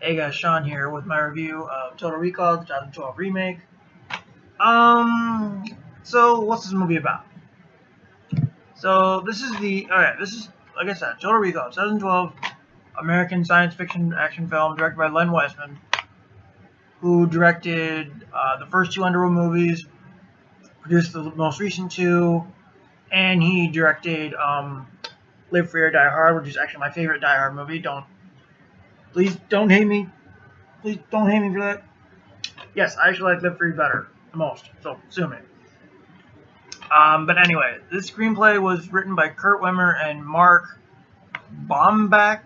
Hey guys, Sean here with my review of Total Recall, the 2012 remake. So what's this movie about? So this is like I said, Total Recall, 2012 American science fiction action film directed by Len Wiseman, who directed the first two Underworld movies, produced the most recent two, and he directed Live Free or Die Hard, which is actually my favorite Die Hard movie. Please don't hate me. Please don't hate me for that. Yes, I actually like Live Free better, the most, so sue me. But anyway, this screenplay was written by Kurt Wimmer and Mark Baumbach.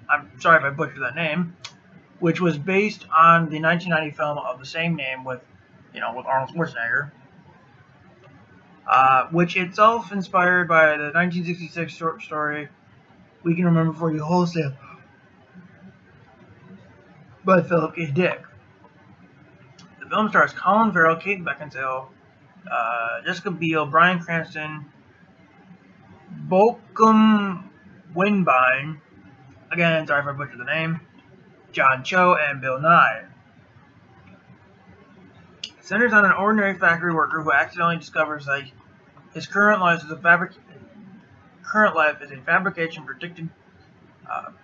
I'm sorry if I butchered that name, which was based on the 1990 film of the same name with Arnold Schwarzenegger, which itself inspired by the 1966 short story We Can Remember For You Wholesale by Philip K. Dick. The film stars Colin Farrell, Kate Beckinsale, Jessica Biel, Bryan Cranston, Bokeem Woodbine, again, sorry if I butchered the name, John Cho, and Bill Nye. It centers on an ordinary factory worker who accidentally discovers that his current life is a fabrication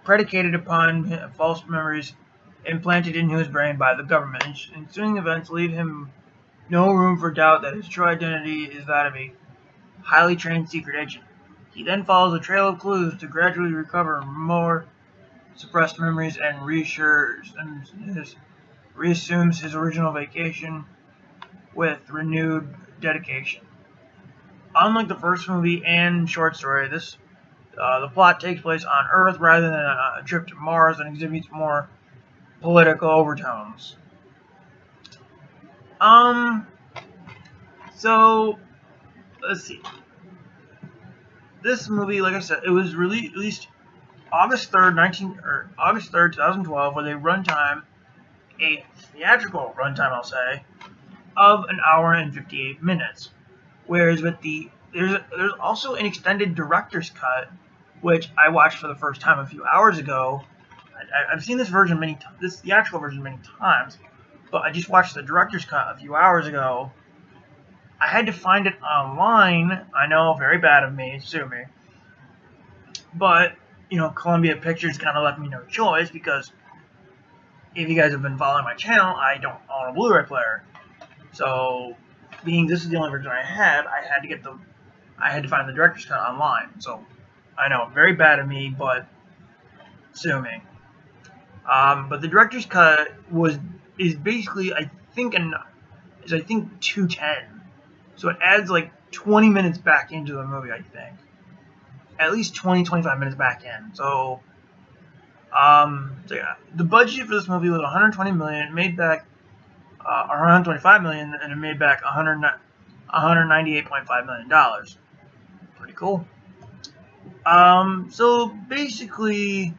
predicated upon false memories implanted into his brain by the government. Ensuing events leave him no room for doubt that his true identity is that of a highly trained secret agent. He then follows a trail of clues to gradually recover more suppressed memories and reassumes his original vacation with renewed dedication. Unlike the first movie and short story, the plot takes place on Earth rather than a trip to Mars and exhibits more political overtones. So let's see. This movie, like I said, it was released August 3rd, 2012, with a theatrical runtime, I'll say, of an hour and 58 minutes. Whereas there's also an extended director's cut, which I watched for the first time a few hours ago. I've seen this theatrical version many times, but I just watched the director's cut a few hours ago. I had to find it online. I know, very bad of me, sue me. But, Columbia Pictures kind of left me no choice, because if you guys have been following my channel, I don't own a Blu-ray player. So, being this is the only version I had to find the director's cut online. So, I know, very bad of me, but sue me. But the director's cut is basically, I think 210. So it adds like 20 minutes back into the movie, I think. At least 20-25 minutes back in. So yeah, the budget for this movie was $120 million. It made back around $125 million, and it made back $198.5 million. Pretty cool. So basically,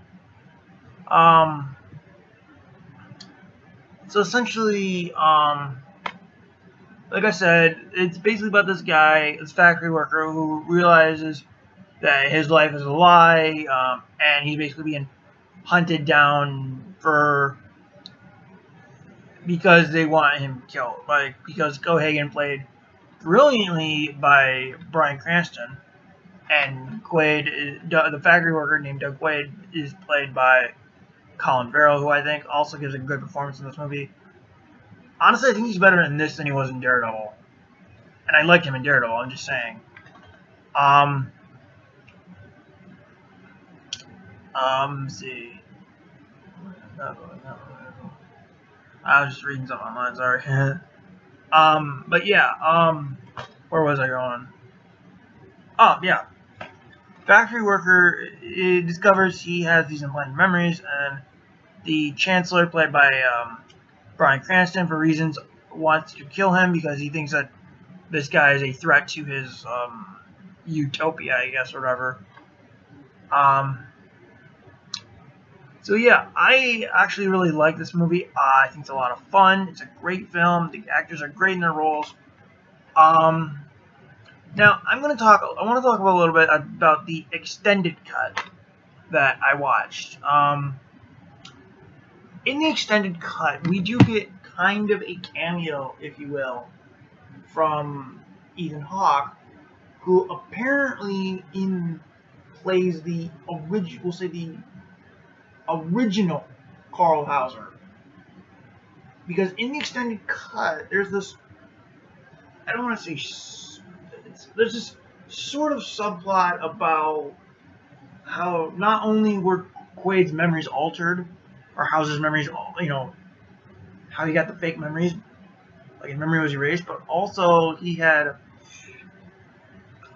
essentially, like I said, it's basically about this factory worker who realizes that his life is a lie, and he's basically being hunted down because they want him killed. Because Cohagen, played brilliantly by Bryan Cranston, and Quaid, the factory worker named Doug Quaid, is played by Colin Farrell, who I think also gives a good performance in this movie. Honestly, I think he's better in this than he was in Daredevil. And I liked him in Daredevil, I'm just saying. Let's see. I was just reading something online, sorry. But yeah, where was I going? Oh, yeah. Factory worker discovers he has these implanted memories, and the Chancellor, played by Bryan Cranston, for reasons, wants to kill him because he thinks that this guy is a threat to his utopia, I guess, or whatever. So yeah, I actually really like this movie. I think it's a lot of fun. It's a great film. The actors are great in their roles. Now I want to talk a little bit about the extended cut that I watched. in the extended cut, we do get kind of a cameo, if you will, from Ethan Hawke, who apparently plays the original, we'll say the original Carl Hauser. Because in the extended cut, there's this, I don't want to say, there's this sort of subplot about how not only were Quaid's memories altered, or Hauser's memories, how he got the fake memories, like his memory was erased, but also he had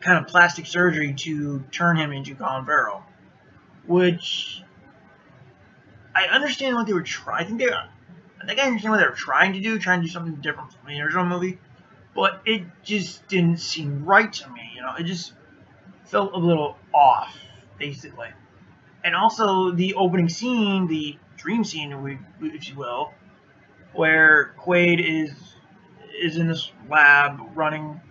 kind of plastic surgery to turn him into Colin Farrell, which I understand what they were trying. I think I understand what they were trying to do something different from the original movie, but it just didn't seem right to me. It just felt a little off, basically. And also the opening scene, the dream scene, if you will, where Quaid is in this lab running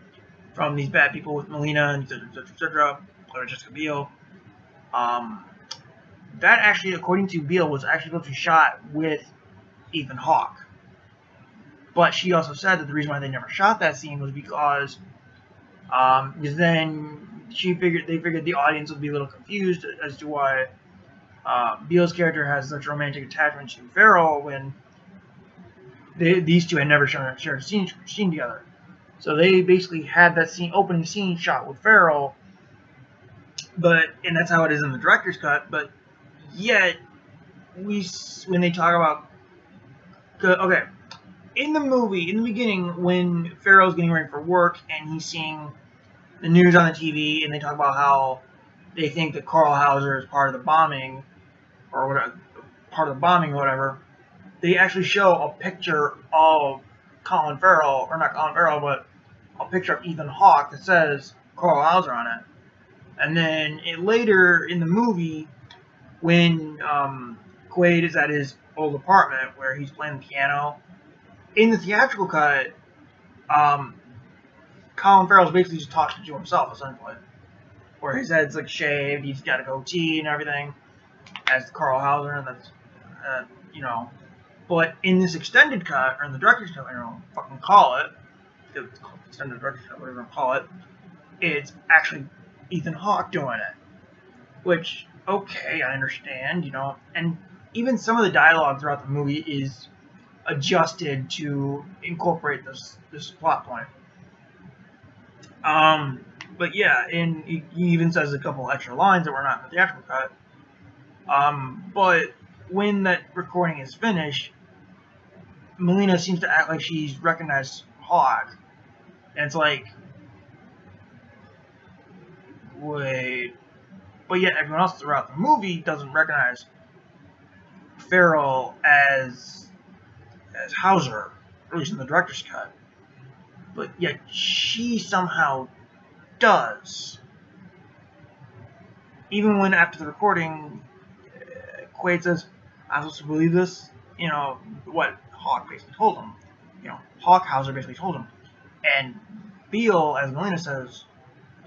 from these bad people with Melina and etc. Or Jessica Biel. That actually, according to Biel, was actually supposed to be shot with Ethan Hawke. But she also said that the reason why they never shot that scene was because then they figured the audience would be a little confused as to why Biel's character has such romantic attachment to Farrell when these two had never shared a scene together. So they basically had that opening scene shot with Farrell, and that's how it is in the director's cut. But yet, when they talk about, okay, in the movie, in the beginning, when Farrell's getting ready for work and he's seeing the news on the TV, and they talk about how they think that Carl Hauser is part of the bombing, or whatever, they actually show a picture of Colin Farrell, or not Colin Farrell, but a picture of Ethan Hawke that says Carl Hauser on it. And then later in the movie, when Quaid is at his old apartment where he's playing the piano, in the theatrical cut, Colin Farrell's basically just talking to himself, essentially. Where his head's like shaved, he's got a goatee and everything, as Carl Hauser, and that's, But in this extended cut, or in the director's cut, fucking call it, extended director's cut, whatever you call it, it's actually Ethan Hawke doing it. Which, okay, I understand, and even some of the dialogue throughout the movie is adjusted to incorporate this plot point. But yeah, and he even says a couple extra lines that were not in the theatrical cut. But when that recording is finished, Melina seems to act like she's recognized Hawke, and it's like, wait, but yet everyone else throughout the movie doesn't recognize Farrell as Hauser, at least in the director's cut. But yet she somehow does. Even when after the recording, Quaid says, "I'm supposed to believe this," what Hawke basically told him. Hawke Hauser basically told him. And Biel, as Melina says,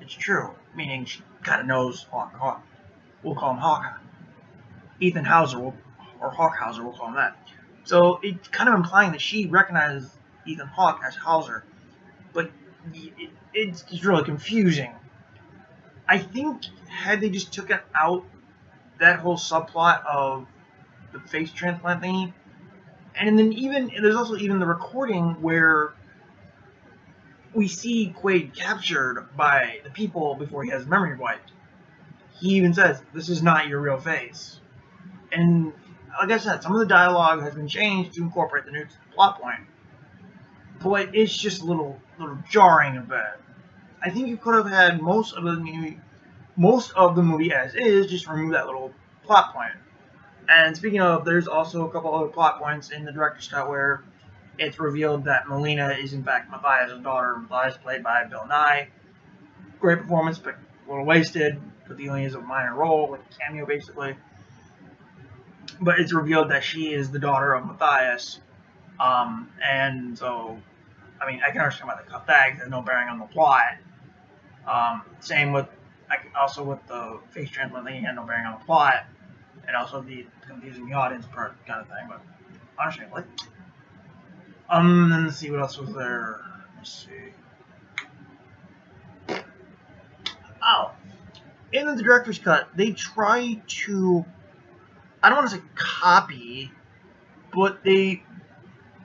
it's true, meaning she kind of knows Hawke. We'll call him Hawke. Ethan Hauser, or Hawke Hauser, we'll call him that. So it's kind of implying that she recognizes Ethan Hawke as Hauser. But it's really confusing. I think had they just taken out that whole subplot of the face transplant thingy, and then there's also even the recording where we see Quaid captured by the people before he has his memory wiped. He even says, "This is not your real face." And like I said, some of the dialogue has been changed to incorporate the new plot point. But it's just a little jarring a bit. I think you could have had most of the movie as is, just remove that little plot point. And speaking of, there's also a couple other plot points in the director's cut where it's revealed that Melina is in fact Matthias' daughter. Matthias played by Bill Nye. Great performance, but a little wasted, because he only has a minor role, like a cameo basically. But it's revealed that she is the daughter of Matthias. And so, I can understand why they cut that, because there's no bearing on the plot. Same with, with the face transplant thing, had no bearing on the plot, and also the confusing the audience part kind of thing. But honestly, what? Let's see what else was there. Let's see. Oh, in the director's cut, they try to, I don't want to say copy, but they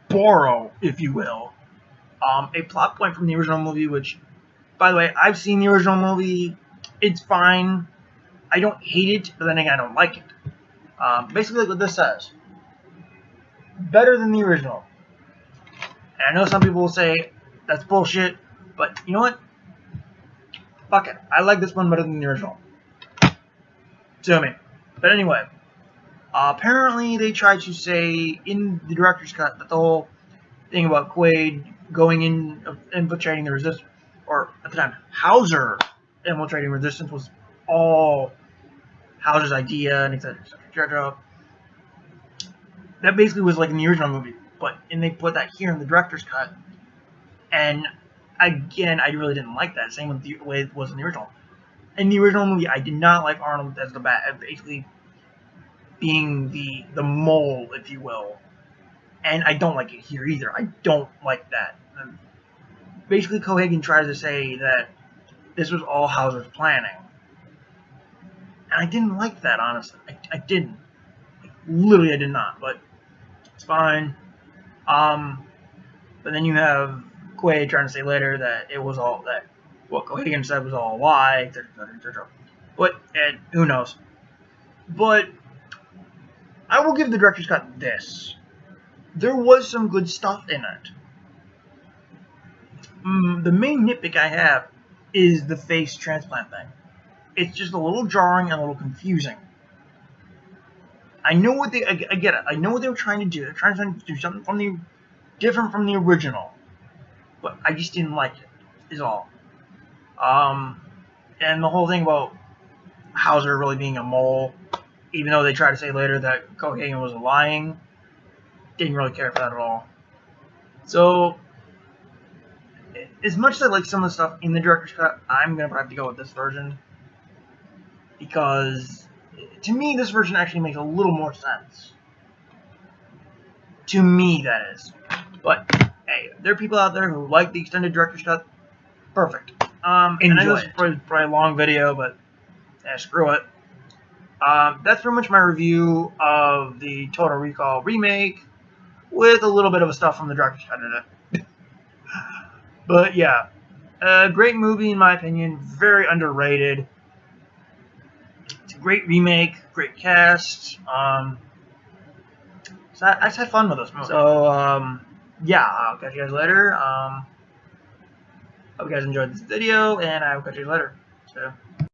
borrow, if you will, a plot point from the original movie, which, by the way, I've seen the original movie. It's fine. I don't hate it, but then again, I don't like it. Basically, like what this says. Better than the original. And I know some people will say that's bullshit, but you know what? Fuck it. I like this one better than the original. To me. But anyway, apparently they tried to say in the director's cut that the whole thing about Quaid going in, infiltrating the resistance, or at the time, Hauser infiltrating resistance was all Hauser's idea, and etc. etc. That basically was like in the original movie, and they put that here in the director's cut, and again, I really didn't like that. Same with the way it was in the original. In the original movie, I did not like Arnold as the basically being the mole, if you will, and I don't like it here either. I don't like that. Basically, Cohaagen tries to say that this was all Hauser's planning, and I didn't like that, honestly. I didn't. Literally, I did not, but it's fine. But then you have Quaid trying to say later that it was all that what Cohaagen said was all a lie, etc., etc. But and who knows? But I will give the director's cut this: there was some good stuff in it. The main nitpick I have is the face transplant thing. It's just a little jarring and a little confusing. I know what I get it. I know what they were trying to do. They're trying to do something different from the original, but I just didn't like it. Is all. And the whole thing about Hauser really being a mole, even though they try to say later that Cohaagen was lying, didn't really care for that at all. So, as much as I like some of the stuff in the director's cut, I'm gonna have to go with this version because, to me, this version actually makes a little more sense. To me, that is. But hey, there are people out there who like the extended director's cut. Perfect. And I know this is probably a long video, but screw it. That's pretty much my review of the Total Recall remake, with a little bit of stuff from the director's cut in it. But yeah, a great movie in my opinion. Very underrated. It's a great remake, great cast. So I just had fun with this movie. So yeah, I'll catch you guys later. Hope you guys enjoyed this video, and I will catch you later. So.